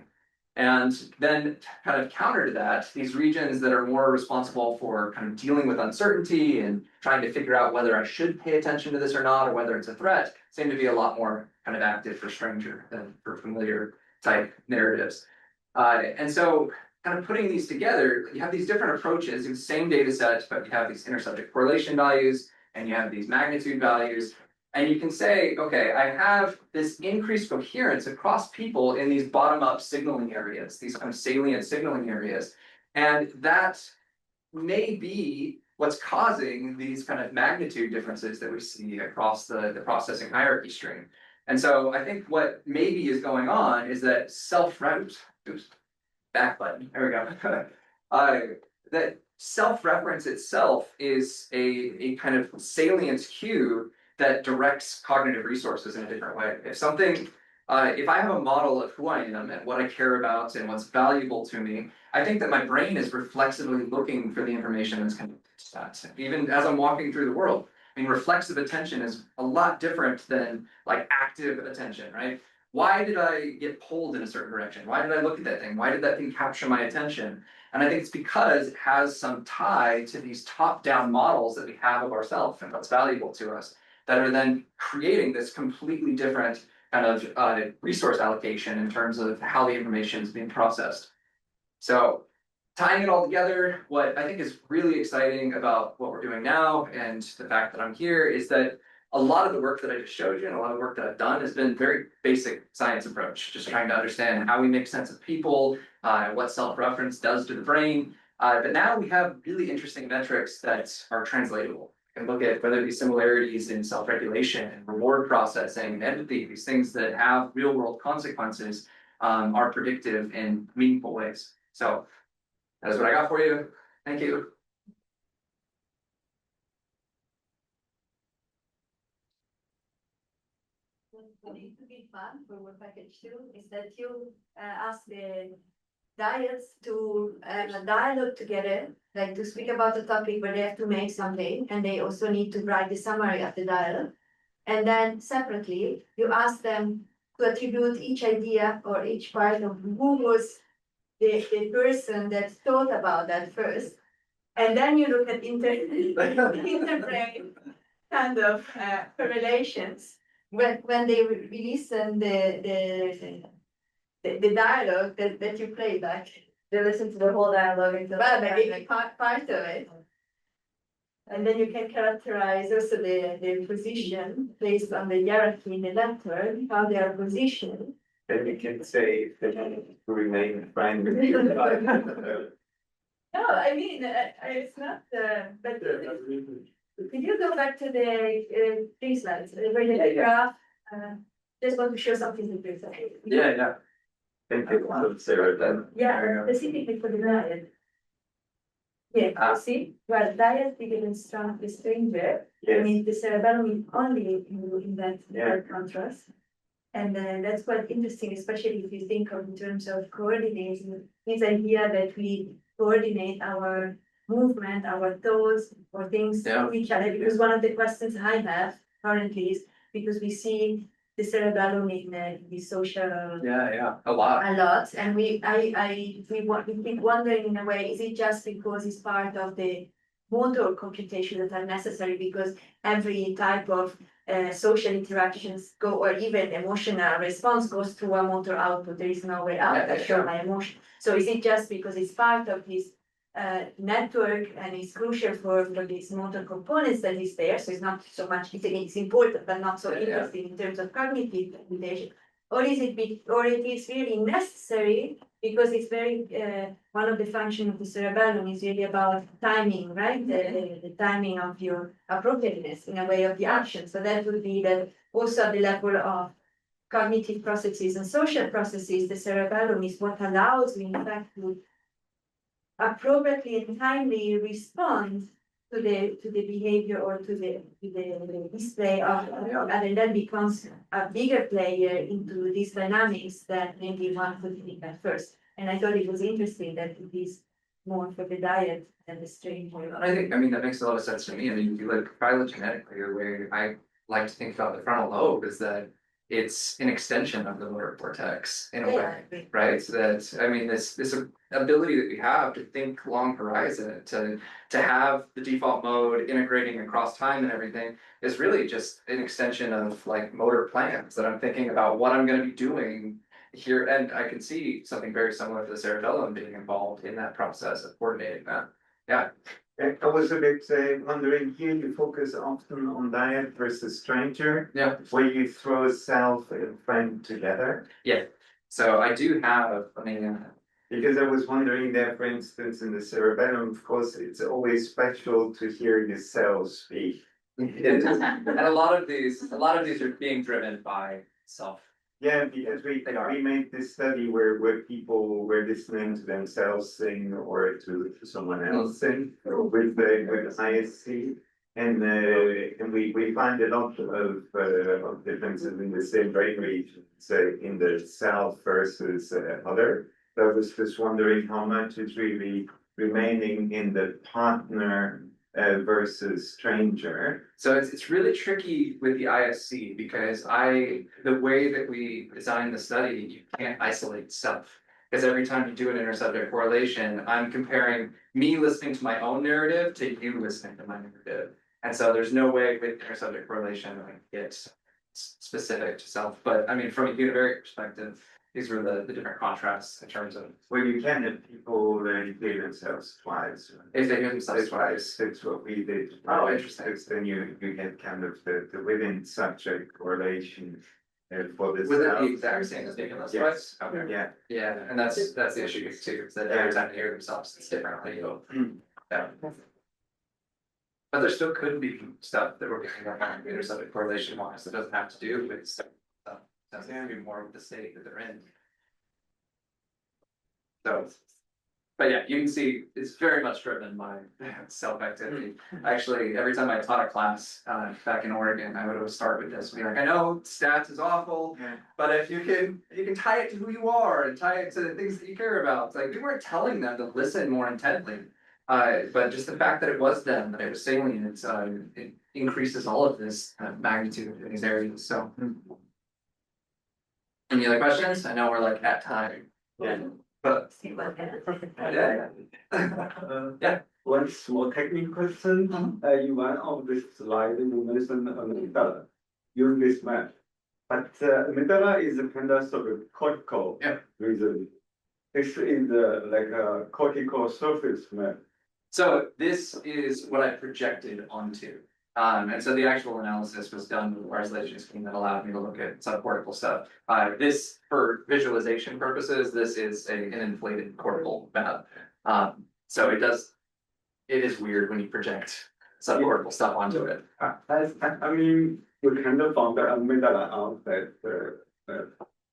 And then kind of counter to that, these regions that are more responsible for kind of dealing with uncertainty and trying to figure out whether I should pay attention to this or not, or whether it's a threat, seem to be a lot more kind of active for stranger than for familiar type narratives. And so kind of putting these together, you have these different approaches, the same data set, but you have these intersubject correlation values and you have these magnitude values. And you can say, okay, I have this increased coherence across people in these bottom-up signaling areas, these kind of salient signaling areas. And that may be what's causing these kind of magnitude differences that we see across the processing hierarchy stream. And so I think what maybe is going on is that back button, there we go. That self-reference itself is a kind of salient cue that directs cognitive resources in a different way. If something, if I have a model of who I am and what I care about and what's valuable to me, I think that my brain is reflexively looking for the information that's connected to that. Even as I'm walking through the world, I mean, reflexive attention is a lot different than like active attention, right? Why did I get pulled in a certain direction? Why did I look at that thing? Why did that thing capture my attention? And I think it's because it has some tie to these top-down models that we have of ourselves and what's valuable to us that are then creating this completely different kind of resource allocation in terms of how the information is being processed. So tying it all together, what I think is really exciting about what we're doing now and the fact that I'm here is that a lot of the work that I just showed you and a lot of the work that I've done has been very basic science approach, just trying to understand how we make sense of people, what self-reference does to the brain. But now we have really interesting metrics that are translatable. And look at whether these similarities in self-regulation and reward processing and empathy, these things that have real-world consequences, are predictive in meaningful ways. So that's what I got for you. Thank you. What needs to be fun for work package 2 is that you ask the dyads to have a dialogue together, like to speak about the topic where they have to make something, and they also need to write the summary of the dialogue. And then separately, you ask them to attribute each idea or each part of who was the person that thought about that first. And then you look at interbrain kind of correlations when they listen the dialogue that you play back. They listen to the whole dialogue until. Well, maybe part of it. And then you can characterize also the position based on the hierarchy in the network, how they are positioned. Then you can say that to remain friend with your No, I mean, it's not, but could you go back to the 3 slides, where the graph, just want to show something in brief. Yeah. Thank you, Sarah, then. Yeah, specifically for the diet. Yeah, you see, well, diet begins strong with stranger. I Yes, mean, the cerebellum is only in that Yeah. contrast. And that's quite interesting, especially if you think of in terms of coordinating this idea that we coordinate our movement, our thoughts, or things Yeah. to each other. Because one of the questions I have currently is because we see the cerebellum in the social Yeah, a lot. a lot, and we keep wondering in a way, is it just because it's part of the motor computation that are necessary because every type of social interactions go, or even emotional response goes through a motor output. There is no way out. Yeah, I show my emotion. So is it just because it's part of this network and it's crucial for these motor components that is there? So it's not so much. It's important, but not so Yeah. interesting in terms of cognitive computation. Or is it or it is really necessary because it's very one of the functions of the cerebellum is really about timing, right? The timing of your appropriateness in a way of the action. So that would be that also at the level of cognitive processes and social processes, the cerebellum is what allows you in fact to appropriately and timely respond to the behavior or to the display of and then becomes a bigger player into these dynamics that maybe one could think at first. And I thought it was interesting that it is more for the diet than the strain. I think, I mean, that makes a lot of sense to me. I mean, if you look phylogenetically, or where I like to think about the frontal lobe is that it's an extension of the motor cortex in a way, right? So that, I mean, this ability that we have to think long horizon, to have the default mode integrating across time and everything is really just an extension of like motor plans that I'm thinking about what I'm going to be doing here, and I can see something very similar to the cerebellum being involved in that process of coordinating that. Yeah, I was a bit wondering, here you focus often on diet versus stranger, yeah, where you throw self and friend together. yeah. So I do have, I mean, Because I was wondering there, for instance, in the cerebellum, of course, it's always special to hear the cells speak. and a lot of these are being driven by self. Yeah, because They are. we made this study where people were listening to themselves sing or to someone else sing with ISC. And we find a lot of differences in the same brain regions in the self versus other. So I was just wondering how much is really remaining in the partner versus stranger. So it's really tricky with the ISC because the way that we design the study, you can't isolate self. Because every time you do an intersubject correlation, I'm comparing me listening to my own narrative to you listening to my narrative. And so there's no way with intersubject correlation that I can get specific to self. But I mean, from a univariate perspective, these were the different contrasts in terms of Well, you can have people hear themselves twice. if they hear themselves twice. That's what we did. Oh, interesting. Because then you get kind of the within subject correlation for this. Was it the exact same as taking those twice? Yes, Okay. yeah. Yeah, and that's the issue too, is that every time they hear themselves, it's different audio. Yeah. But there still could be stuff that we're picking up on intersubject correlation wise that doesn't have to do with stuff. That's gonna be more of the state that they're in. So, but yeah, you can see it's very much driven by self-activity. Actually, every time I taught a class back in Oregon, I would always start with this, be like, I know stats is awful, Yeah. but if you can tie it to who you are and tie it to the things that you care about. It's like we weren't telling them to listen more intently. But just the fact that it was them, that it was salient, it increases all of this magnitude in these areas. So, any other questions? I know we're like at time. Yeah. But Yeah. yeah. One small technical question, in one of this slide, you mentioned amygdala, use this map. But amygdala is a kind of sort of cortical reason. This is like a cortical surface map. So this is what I projected onto. And so the actual analysis was done with a isolation scheme that allowed me to look at subcortical stuff. This, for visualization purposes, this is an inflated cortical map. So it is weird when you project subcortical stuff onto it. I mean, we kind of found the amygdala out that.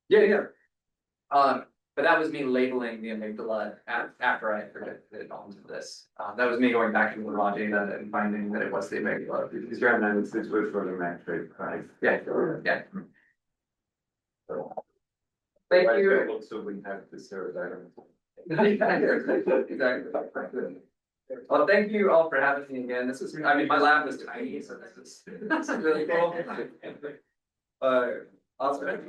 Yeah. But that was me labeling the amygdala after I projected it onto this. That was me going back into the raw data and finding that it was the amygdala. Because your analysis was for the metric, right? Yeah. Thank you. Also, we have the cerebellum. Exactly. Well, thank you all for having me again. This is, I mean, my lab was tiny, so this is really cool. Awesome.